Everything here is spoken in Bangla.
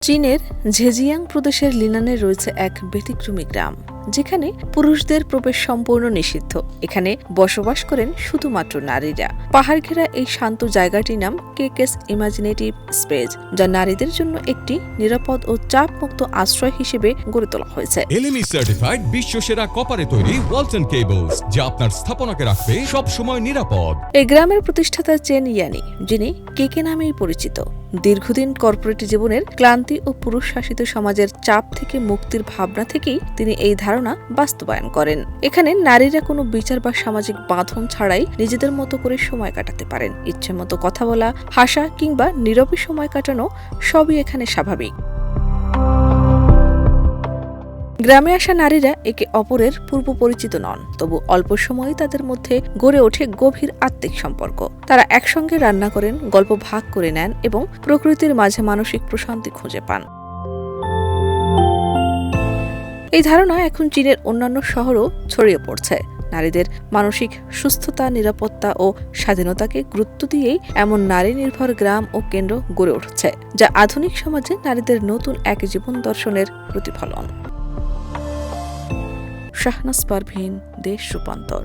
চীনের ঝেজিয়াং প্রদেশের লিনানে রয়েছে এক ব্যতিক্রমী গ্রাম, যেখানে পুরুষদের প্রবেশ সম্পূর্ণ নিষিদ্ধ। এখানে বসবাস করেন শুধুমাত্র নারীরা। পাহাড় ঘেরা এই শান্ত জায়গাটির নাম কেকেস ইমাজিনেটিভ স্পেস, যা নারীদের জন্য একটি নিরাপদ ও চাপমুক্ত আশ্রয় হিসেবে গড়ে তোলা হয়েছে। এলএমই সার্টিফাইড বিশ্বসেরা কপারে তৈরি ওয়ালটন কেবলস, যা আপনার স্থাপনাকে রাখবে সব সময় নিরাপদ। এই গ্রামের প্রতিষ্ঠাতা চেন ইয়ানি, যিনি কেকে নামেই পরিচিত, দীর্ঘদিন কর্পোরেট জীবনের ক্লান্তি ও পুরুষ শাসিত সমাজের চাপ থেকে মুক্তির ভাবনা থেকেই তিনি এই ধারণা বাস্তবায়ন করেন। এখানে নারীরা কোনো বিচার বা সামাজিক বাঁধন ছাড়াই নিজেদের মতো করে সময় কাটাতে পারেন। ইচ্ছে মতো কথা বলা, হাসা কিংবা নীরবে সময় কাটানো সবই এখানে স্বাভাবিক। গ্রামে আসা নারীরা একে অপরের পূর্ব পরিচিত নন, তবু অল্প সময়ে তাদের মধ্যে গড়ে ওঠে গভীর আত্মিক সম্পর্ক। তারা একসঙ্গে রান্না করেন, গল্প ভাগ করে নেন এবং প্রকৃতির মাঝে মানসিক প্রশান্তি খুঁজে পান। এই ধারণা এখন চীনের অন্যান্য শহরও ছড়িয়ে পড়ছে। নারীদের মানসিক সুস্থতা, নিরাপত্তা ও স্বাধীনতাকে গুরুত্ব দিয়েই এমন নারী নির্ভর গ্রাম ও কেন্দ্র গড়ে উঠছে, যা আধুনিক সমাজে নারীদের নতুন এক জীবন দর্শনের প্রতিফলন। শাহনাজ পারভীন, দেশ রূপান্তর।